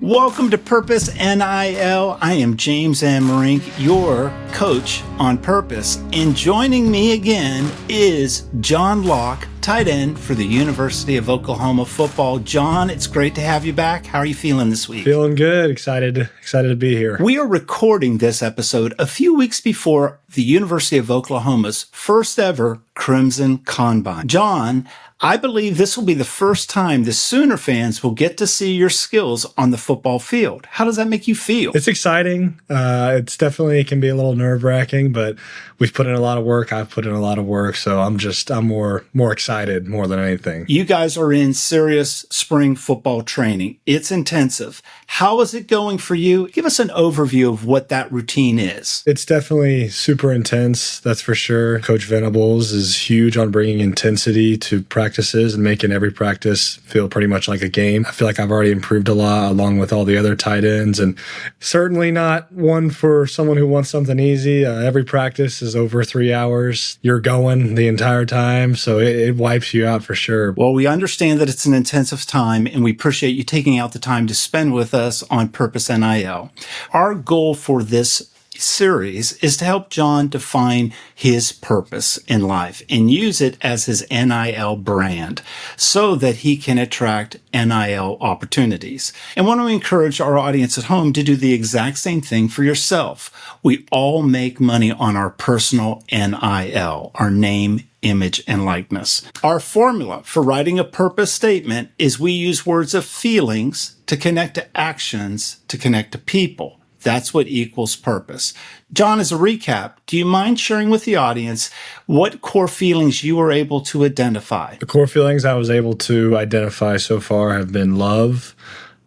Welcome to Purpose NIL. I am James M. Rink, your coach on Purpose. And joining me again is John Locke, tight end for the University of Oklahoma football. John, it's great to have you back. How are you feeling this week? Feeling good. Excited to be here. We are recording this episode a few weeks before the University of Oklahoma's first ever Crimson Combine. John, I believe this will be the first time the Sooner fans will get to see your skills on the football field. How does that make you feel? It's exciting. It's definitely can be a little nerve-wracking, but we've put in a lot of work. I've put in a lot of work, so I'm more excited more than anything. You guys are in serious spring football training. It's intensive. How is it going for you? Give us an overview of what that routine is. It's definitely super intense, that's for sure. Coach Venables is huge on bringing intensity to practices and making every practice feel pretty much like a game. I feel like I've already improved a lot along with all the other tight ends, and certainly not one for someone who wants something easy. Every practice is over 3 hours. You're going the entire time, so it wipes you out for sure. Well, we understand that it's an intensive time, and we appreciate you taking out the time to spend with us on Purpose NIL. Our goal for this series is to help John define his purpose in life and use it as his NIL brand so that he can attract NIL opportunities. And want to encourage our audience at home to do the exact same thing for yourself. We all make money on our personal NIL, our name, image, and likeness. Our formula for writing a purpose statement is we use words of feelings to connect to actions to connect to people. That's what equals purpose. John, as a recap, do you mind sharing with the audience what core feelings you were able to identify? The core feelings I was able to identify so far have been love,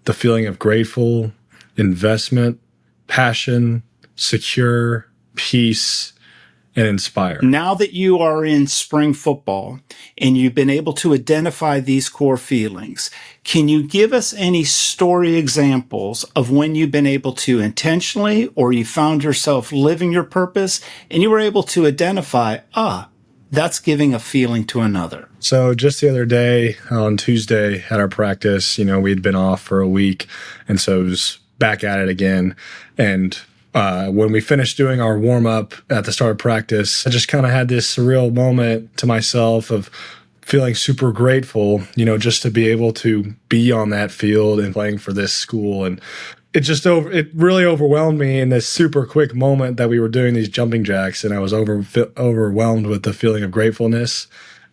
the feeling of grateful, investment, passion, secure, peace, and inspire. Now that you are in spring football and you've been able to identify these core feelings, can you give us any story examples of when you've been able to intentionally or you found yourself living your purpose and you were able to identify, that's giving a feeling to another? So just the other day on Tuesday at our practice, we'd been off for a week, and so it was back at it again. And when we finished doing our warm-up at the start of practice, I just kind of had this surreal moment to myself of feeling super grateful, just to be able to be on that field and playing for this school. And it really overwhelmed me in this super quick moment that we were doing these jumping jacks, and I was overwhelmed with the feeling of gratefulness,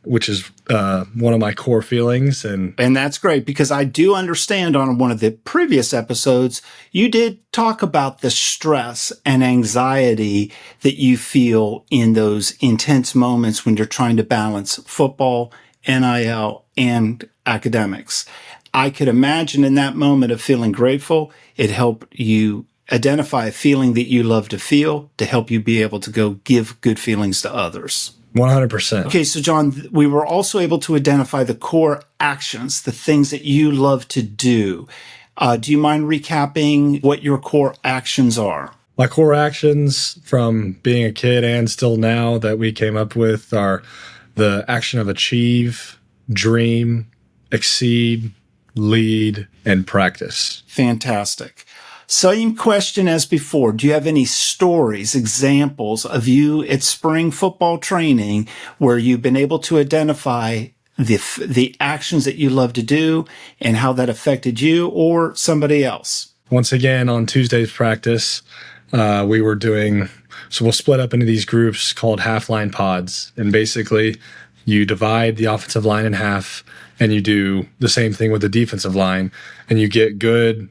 which is one of my core feelings. And that's great, because I do understand on one of the previous episodes, you did talk about the stress and anxiety that you feel in those intense moments when you're trying to balance football, NIL, and academics. I could imagine in that moment of feeling grateful, it helped you identify a feeling that you love to feel to help you be able to go give good feelings to others. 100%. Okay, so John, we were also able to identify the core actions, the things that you love to do. Do you mind recapping what your core actions are? My core actions from being a kid and still now that we came up with are the action of achieve, dream, exceed, lead, and practice. Fantastic. Same question as before. Do you have any stories, examples of you at spring football training where you've been able to identify the actions that you love to do and how that affected you or somebody else? Once again, on Tuesday's practice, so we'll split up into these groups called half-line pods. And basically, you divide the offensive line in half, and you do the same thing with the defensive line, and you get good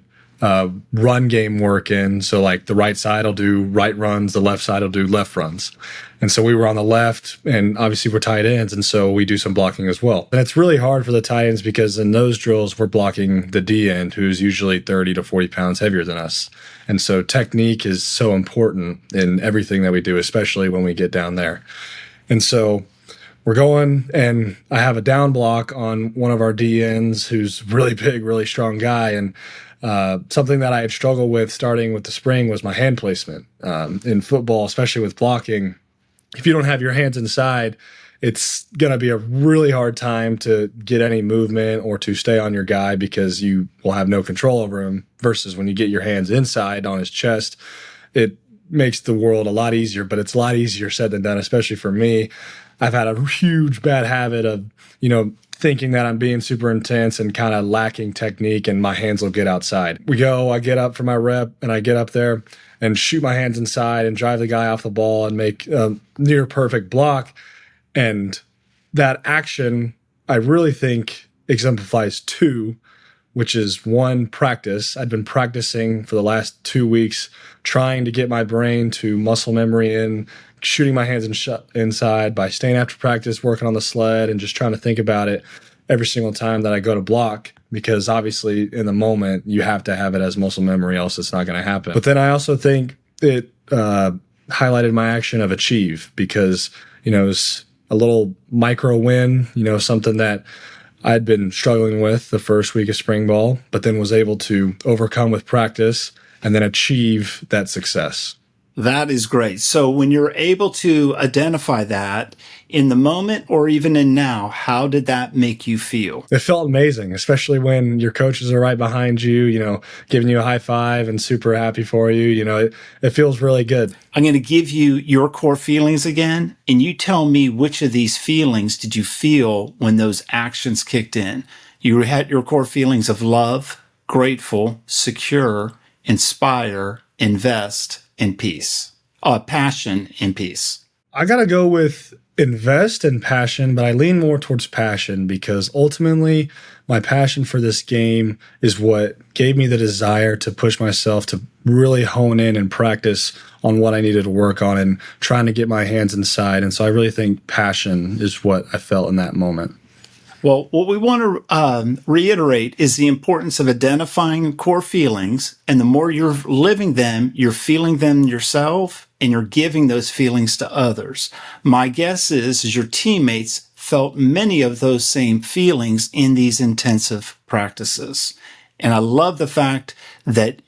run game work in. So like the right side will do right runs, the left side will do left runs. And so we were on the left, and obviously we're tight ends, and so we do some blocking as well. And it's really hard for the tight ends because in those drills, we're blocking the D end, who's usually 30 to 40 pounds heavier than us. And so technique is so important in everything that we do, especially when we get down there. And so we're going, and I have a down block on one of our D ends who's really big, really strong guy. And something that I had struggled with starting with the spring was my hand placement. In football, especially with blocking, if you don't have your hands inside, it's going to be a really hard time to get any movement or to stay on your guy because you will have no control over him, versus when you get your hands inside on his chest, it makes the world a lot easier, but it's a lot easier said than done, especially for me. I've had a huge bad habit of, thinking that I'm being super intense and kind of lacking technique, and my hands will get outside. I get up for my rep, and I get up there and shoot my hands inside and drive the guy off the ball and make a near perfect block. And that action, I really think, exemplifies two, which is one, practice. I'd been practicing for the last 2 weeks, trying to get my brain to muscle memory in, shooting my hands inside by staying after practice, working on the sled, and just trying to think about it every single time that I go to block, because obviously in the moment you have to have it as muscle memory, else it's not going to happen. But then I also think it highlighted my action of achieve, because, it's a little micro win, something that I'd been struggling with the first week of spring ball, but then was able to overcome with practice and then achieve that success. That is great. So when you're able to identify that in the moment or even in now, how did that make you feel? It felt amazing, especially when your coaches are right behind you, giving you a high five and super happy for you. It feels really good. I'm going to give you your core feelings again, and you tell me which of these feelings did you feel when those actions kicked in. You had your core feelings of love, grateful, secure, inspire, invest, and peace. Passion and peace. I got to go with invest and passion, but I lean more towards passion because ultimately my passion for this game is what gave me the desire to push myself to really hone in and practice on what I needed to work on and trying to get my hands inside. And so I really think passion is what I felt in that moment. Well, what we want to reiterate is the importance of identifying core feelings. And the more you're living them, you're feeling them yourself, and you're giving those feelings to others. My guess is your teammates felt many of those same feelings in these intensive practices. And I love the fact that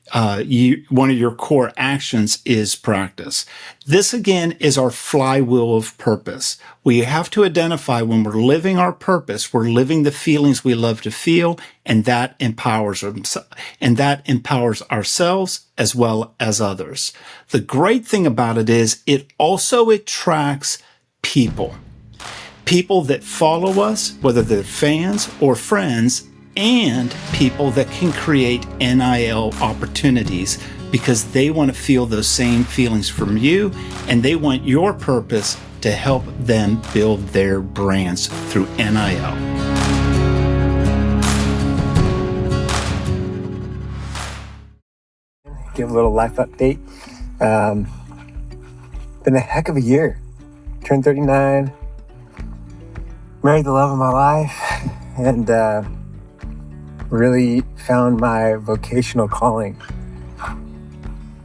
one of your core actions is practice. This, again, is our flywheel of purpose. We have to identify when we're living our purpose, we're living the feelings we love to feel, and that empowers ourselves as well as others. The great thing about it is it also attracts people. People that follow us, whether they're fans or friends, and people that can create NIL opportunities because they want to feel those same feelings from you, and they want your purpose to help them build their brands through NIL. Give a little life update. Been a heck of a year. Turned 39, married the love of my life, and really found my vocational calling.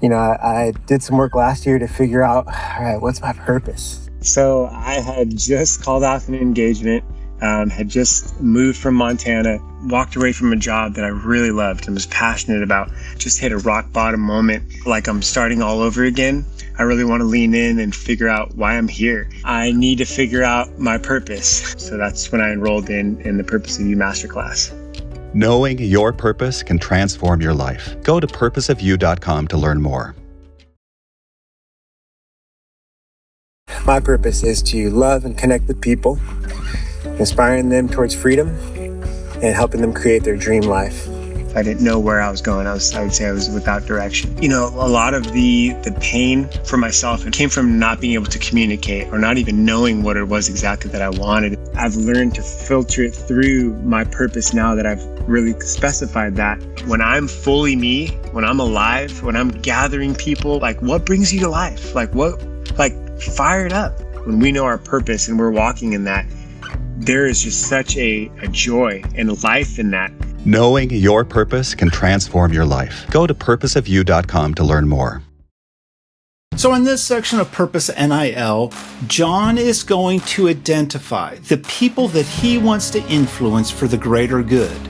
I did some work last year to figure out, all right, what's my purpose? So I had just called off an engagement, had just moved from Montana, walked away from a job that I really loved and was passionate about, just hit a rock bottom moment, like I'm starting all over again. I really want to lean in and figure out why I'm here. I need to figure out my purpose. So that's when I enrolled in the Purpose of You Masterclass. Knowing your purpose can transform your life. Go to purposeofyou.com to learn more. My purpose is to love and connect with people, inspiring them towards freedom and helping them create their dream life. I didn't know where I was going. I would say I was without direction. A lot of the pain for myself, it came from not being able to communicate or not even knowing what it was exactly that I wanted. I've learned to filter it through my purpose now that I've really specified that. When I'm fully me, when I'm alive, when I'm gathering people, what brings you to life? Fire it up. When we know our purpose and we're walking in that, there is just such a joy and life in that. Knowing your purpose can transform your life. Go to purposeofyou.com to learn more. So in this section of Purpose NIL, John is going to identify the people that he wants to influence for the greater good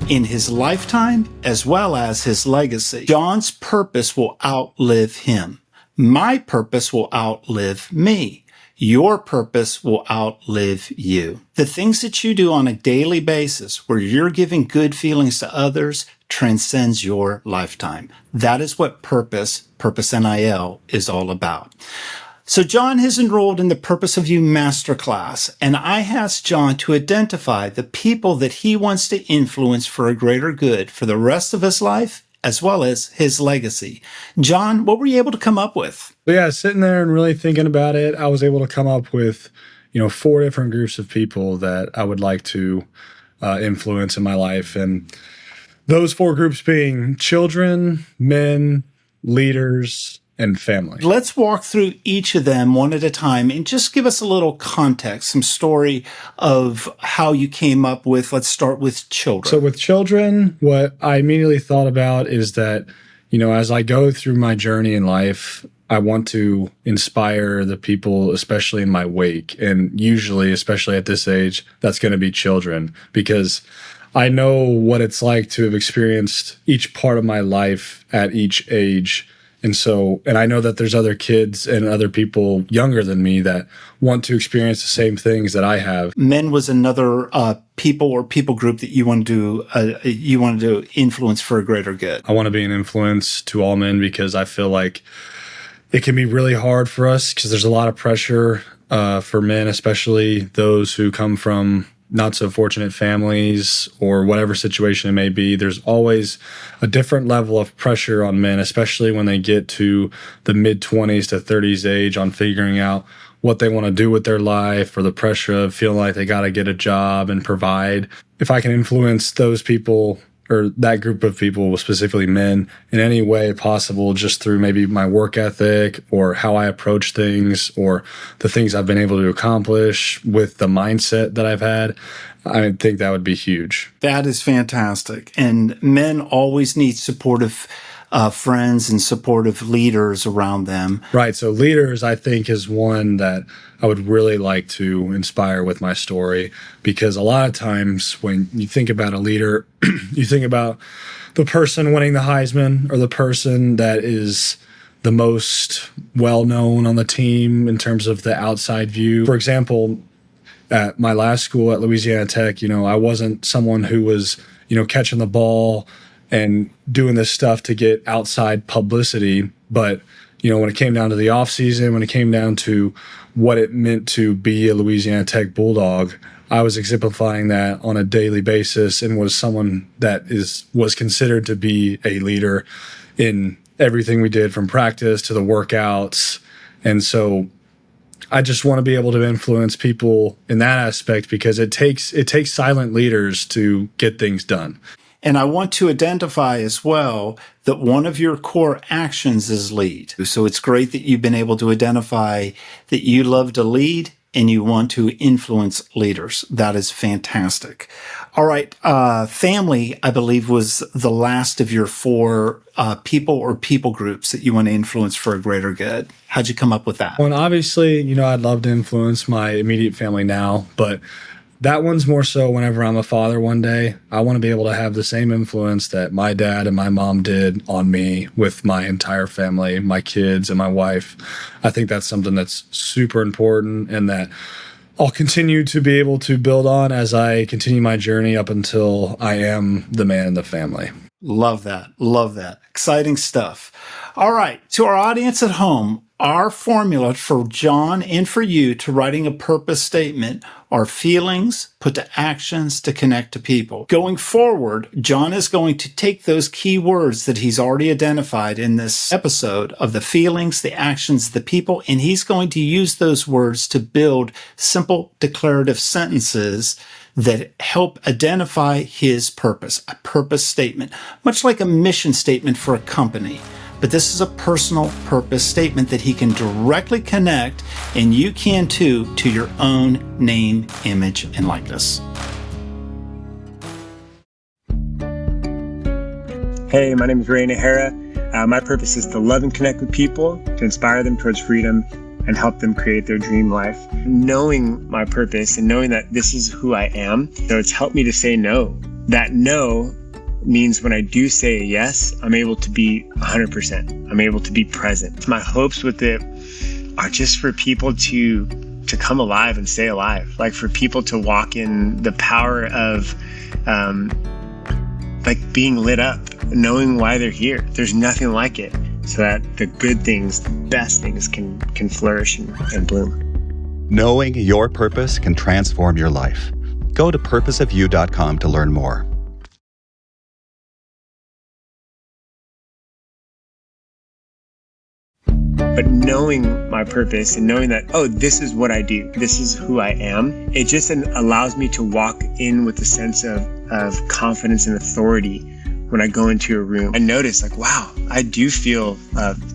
in his lifetime as well as his legacy. John's purpose will outlive him. My purpose will outlive me. your purpose will outlive you. The things that you do on a daily basis where you're giving good feelings to others transcends your lifetime. That is what Purpose NIL is all about. So John has enrolled in the Purpose of You Masterclass, and I asked John to identify the people that he wants to influence for a greater good for the rest of his life, as well as his legacy. John, what were you able to come up with? Yeah, sitting there and really thinking about it, I was able to come up with, 4 different groups of people that I would like to influence in my life. And those 4 groups being children, men, leaders, and family. Let's walk through each of them one at a time and just give us a little context, some story of how you came up with, let's start with children. So with children, what I immediately thought about is that, as I go through my journey in life, I want to inspire the people, especially in my wake. And usually, especially at this age, that's going to be children, because I know what it's like to have experienced each part of my life at each age. And I know that there's other kids and other people younger than me that want to experience the same things that I have. Men was another people group that you wanted to influence for a greater good. I want to be an influence to all men because I feel like it can be really hard for us because there's a lot of pressure for men, especially those who come from not so fortunate families or whatever situation it may be. There's always a different level of pressure on men, especially when they get to the mid-20s to 30s age on figuring out what they want to do with their life, or the pressure of feeling like they got to get a job and provide. If I can influence those people, or that group of people, specifically men, in any way possible, just through maybe my work ethic or how I approach things or the things I've been able to accomplish with the mindset that I've had, I think that would be huge. That is fantastic. And men always need supportive friends and supportive leaders around them. Right. So leaders, I think, is one that I would really like to inspire with my story, because a lot of times when you think about a leader, you think about the person winning the Heisman or the person that is the most well-known on the team in terms of the outside view. For example, at my last school at Louisiana Tech, I wasn't someone who was, catching the ball and doing this stuff to get outside publicity. But, when it came down to the off season, when it came down to what it meant to be a Louisiana Tech Bulldog, I was exemplifying that on a daily basis and was someone that was considered to be a leader in everything we did, from practice to the workouts. And so I just want to be able to influence people in that aspect, because it takes silent leaders to get things done. And I want to identify as well that one of your core actions is lead. So it's great that you've been able to identify that you love to lead and you want to influence leaders. That is fantastic. All right. Family, I believe, was the last of your 4 people groups that you want to influence for a greater good. How'd you come up with that? Well, obviously, I'd love to influence my immediate family now, but that one's more so whenever I'm a father one day. I want to be able to have the same influence that my dad and my mom did on me with my entire family, my kids and my wife. I think that's something that's super important and that I'll continue to be able to build on as I continue my journey up until I am the man in the family. Love that. Love that. Exciting stuff. All right. To our audience at home, our formula for John and for you to writing a purpose statement are feelings put to actions to connect to people. Going forward, John is going to take those key words that he's already identified in this episode of the feelings, the actions, the people, and he's going to use those words to build simple declarative sentences that help identify his purpose, a purpose statement, much like a mission statement for a company. But this is a personal purpose statement that he can directly connect, and you can too, to your own name, image, and likeness. Hey, my name is Ray Nahara. My purpose is to love and connect with people, to inspire them towards freedom, and help them create their dream life. Knowing my purpose and knowing that this is who I am, so it's helped me to say no. That no means when I do say a yes, I'm able to be 100%. I'm able to be present. My hopes with it are just for people to to come alive and stay alive. Like for people to walk in the power of like being lit up, knowing why they're here. There's nothing like it, so that the good things, the best things can flourish and bloom. Knowing your purpose can transform your life. Go to purposeofyou.com to learn more. But knowing my purpose and knowing that, oh, this is what I do, this is who I am, it just allows me to walk in with a sense of confidence and authority when I go into a room. I notice like, wow, I do feel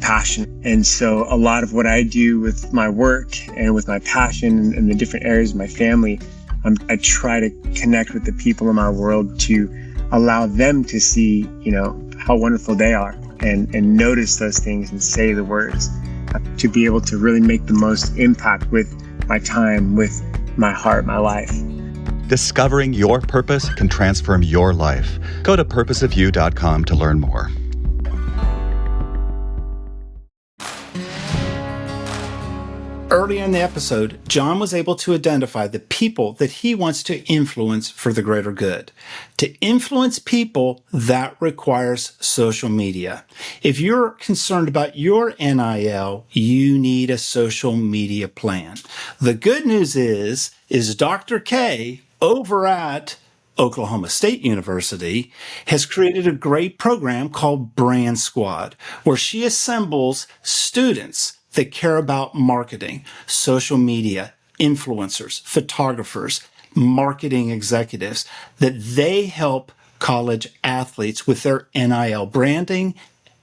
passion. And so a lot of what I do with my work and with my passion and the different areas of my family, I try to connect with the people in my world to allow them to see, how wonderful they are and notice those things and say the words, to be able to really make the most impact with my time, with my heart, my life. Discovering your purpose can transform your life. Go to purposeofyou.com to learn more. Earlier in the episode, John was able to identify the people that he wants to influence for the greater good. To influence people, that requires social media. If you're concerned about your NIL, you need a social media plan. The good news is Dr. K over at Oklahoma State University has created a great program called Brand Squad, where she assembles students that care about marketing, social media, influencers, photographers, marketing executives, that they help college athletes with their NIL branding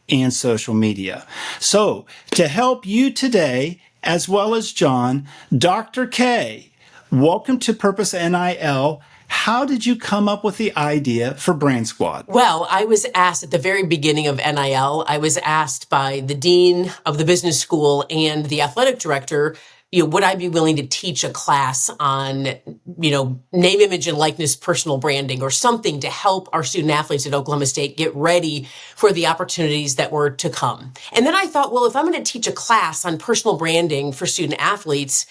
and social media. So to help you today, as well as John, Dr. K, welcome to Purpose NIL. How did you come up with the idea for Brand Squad? Well, I was asked at the very beginning of NIL, I was asked by the dean of the business school and the athletic director, would I be willing to teach a class on, name, image, and likeness, personal branding, or something to help our student athletes at Oklahoma State get ready for the opportunities that were to come. And then I thought, well, if I'm going to teach a class on personal branding for student athletes,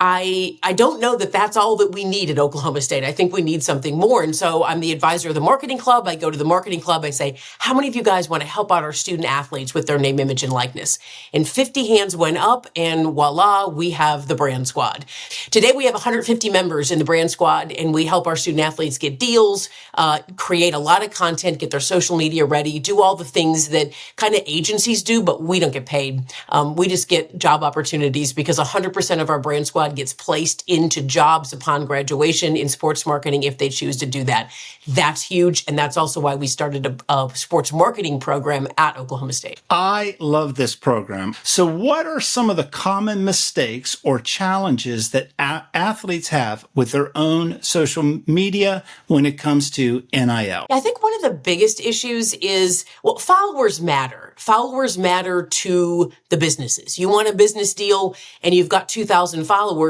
I don't know that that's all that we need at Oklahoma State. I think we need something more. And so I'm the advisor of the marketing club. I go to the marketing club. I say, how many of you guys want to help out our student athletes with their name, image, and likeness? And 50 hands went up, and voila, we have the Brand Squad. Today, we have 150 members in the Brand Squad, and we help our student athletes get deals, create a lot of content, get their social media ready, do all the things that kind of agencies do, but we don't get paid. We just get job opportunities because 100% of our Brand Squad gets placed into jobs upon graduation in sports marketing if they choose to do that. That's huge. And that's also why we started a sports marketing program at Oklahoma State. I love this program. So what are some of the common mistakes or challenges that athletes have with their own social media when it comes to NIL? I think one of the biggest issues is, followers matter. Followers matter to the businesses. You want a business deal and you've got 2,000 followers.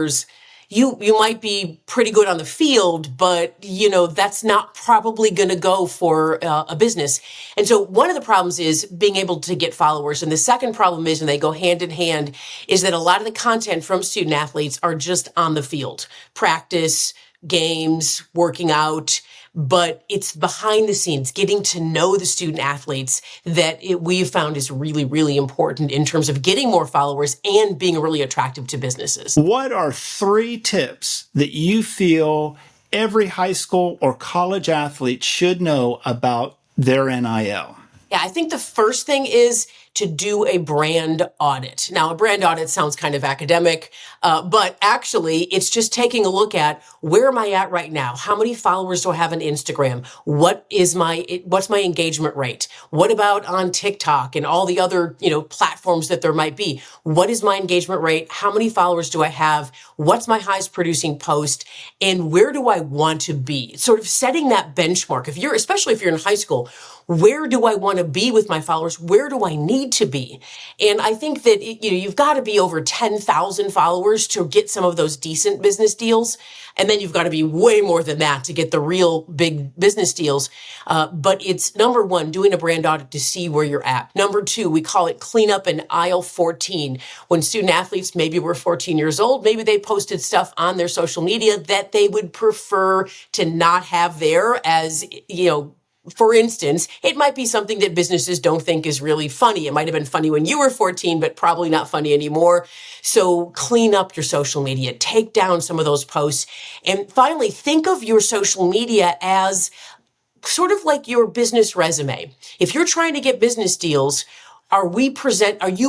You might be pretty good on the field, but that's not probably going to go for a business. And so one of the problems is being able to get followers. And the second problem is, and they go hand in hand, is that a lot of the content from student athletes are just on the field, practice, games, working out. But it's behind the scenes, getting to know the student athletes that we've found is really, really important in terms of getting more followers and being really attractive to businesses. What are 3 tips that you feel every high school or college athlete should know about their NIL? Yeah, I think the first thing is to do a brand audit. Now, a brand audit sounds kind of academic, but actually it's just taking a look at where am I at right now? How many followers do I have on Instagram? What's my engagement rate? What about on TikTok and all the other, platforms that there might be? What is my engagement rate? How many followers do I have? What's my highest producing post? And where do I want to be? Sort of setting that benchmark. Especially if you're in high school, where do I want to be with my followers? Where do I need to be? And I think that, you've got to be over 10,000 followers to get some of those decent business deals. And then you've got to be way more than that to get the real big business deals. But it's number one, doing a brand audit to see where you're at. Number two, we call it clean up in aisle 14. When student athletes maybe were 14 years old, maybe they posted stuff on their social media that they would prefer to not have there, as, for instance, it might be something that businesses don't think is really funny. It might have been funny when you were 14, but probably not funny anymore. So clean up your social media, take down some of those posts. And finally, think of your social media as sort of like your business resume. If you're trying to get business deals, are you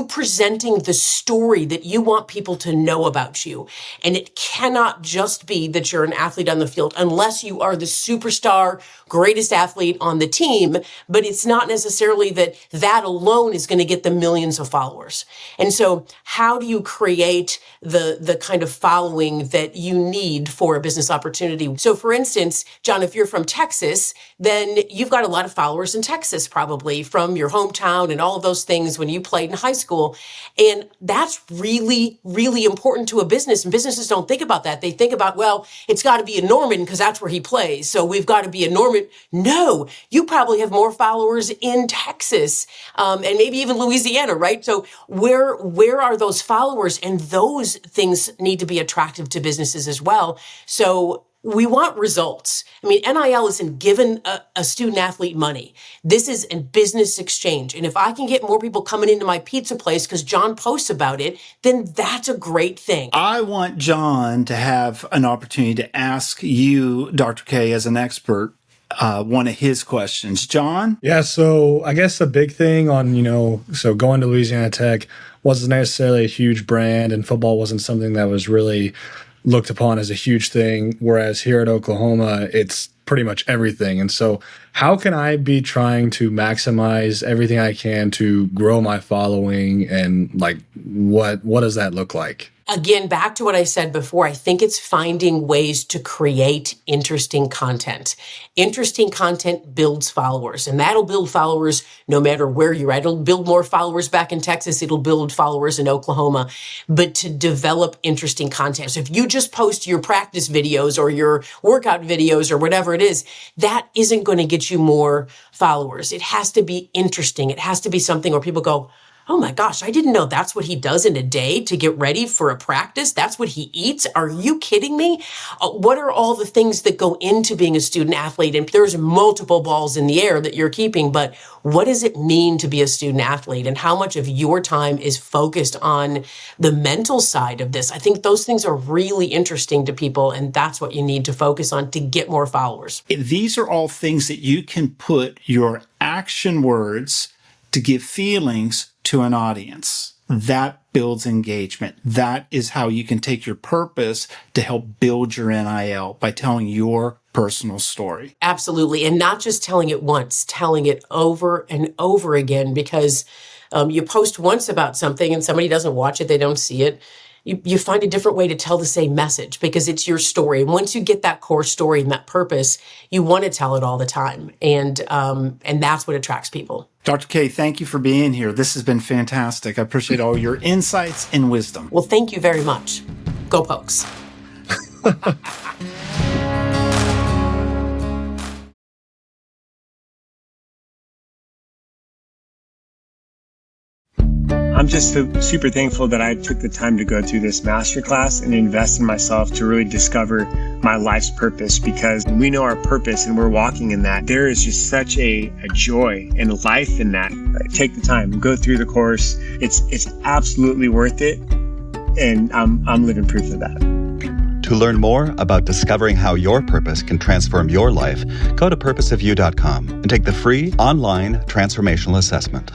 presenting the story that you want people to know about you? And it cannot just be that you're an athlete on the field, unless you are the superstar, greatest athlete on the team. But it's not necessarily that alone is going to get the millions of followers. And so how do you create the kind of following that you need for a business opportunity? So for instance, John, if you're from Texas, then you've got a lot of followers in Texas, probably from your hometown and all of those things when you played in high school. And that's really, really important to a business. And businesses don't think about that. They think about, well, it's got to be in Norman because that's where he plays. So we've got to be in Norman. No, you probably have more followers in Texas, and maybe even Louisiana, right? So where are those followers? And those things need to be attractive to businesses as well. So we want results. I mean, NIL isn't giving a student athlete money. This is a business exchange. And if I can get more people coming into my pizza place because John posts about it, then that's a great thing. I want John to have an opportunity to ask you, Dr. K, as an expert, one of his questions. John? Yeah, so I guess the big thing on, so going to Louisiana Tech wasn't necessarily a huge brand, and football wasn't something that was really looked upon as a huge thing, whereas here at Oklahoma, it's pretty much everything. And so how can I be trying to maximize everything I can to grow my following, and what does that look like? Again, back to what I said before, I think it's finding ways to create interesting content. Interesting content builds followers, and that'll build followers no matter where you're at. It'll build more followers back in Texas. It'll build followers in Oklahoma. But to develop interesting content. So if you just post your practice videos or your workout videos or whatever it is, that isn't going to get you more followers. It has to be interesting. It has to be something where people go, oh my gosh, I didn't know that's what he does in a day to get ready for a practice. That's what he eats. Are you kidding me? What are all the things that go into being a student athlete? And there's multiple balls in the air that you're keeping, but what does it mean to be a student athlete, and how much of your time is focused on the mental side of this? I think those things are really interesting to people, and that's what you need to focus on to get more followers. These are all things that you can put your action words to give feelings to an audience. That builds engagement. That is how you can take your purpose to help build your NIL, by telling your personal story. Absolutely. And not just telling it once, telling it over and over again, because you post once about something and somebody doesn't watch it, they don't see it. You find a different way to tell the same message because it's your story. And once you get that core story and that purpose, you want to tell it all the time. And that's what attracts people. Dr. K, thank you for being here. This has been fantastic. I appreciate all your insights and wisdom. Well, thank you very much. Go Pokes. I'm just super thankful that I took the time to go through this masterclass and invest in myself to really discover my life's purpose, because we know our purpose and we're walking in that. There is just such a joy and life in that. Take the time, go through the course. It's absolutely worth it. And I'm living proof of that. To learn more about discovering how your purpose can transform your life, go to purposeofyou.com and take the free online transformational assessment.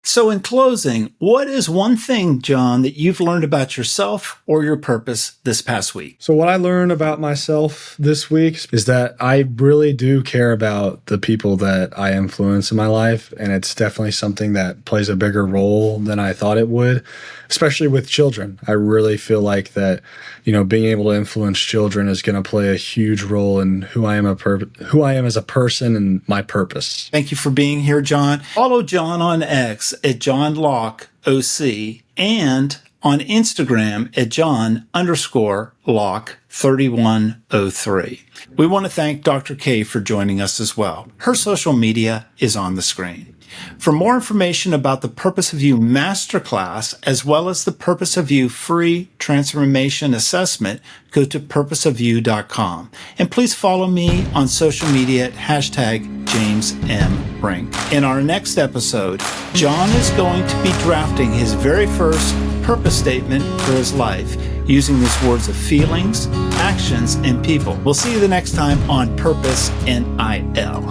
So in closing, what is one thing, John, that you've learned about yourself or your purpose this past week? So what I learned about myself this week is that I really do care about the people that I influence in my life. And it's definitely something that plays a bigger role than I thought it would, especially with children. I really feel like that, being able to influence children is going to play a huge role in who I am as a person and my purpose. Thank you for being here, John. Follow John on X at John Locke OC and on Instagram at John_Locke3103. We want to thank Dr. K for joining us as well. Her social media is on the screen. For more information about the Purpose of You Masterclass, as well as the Purpose of You free transformation assessment, go to purposeofyou.com. And please follow me on social media at #JamesMRink. In our next episode, John is going to be drafting his very first purpose statement for his life, using these words of feelings, actions, and people. We'll see you the next time on Purpose NIL.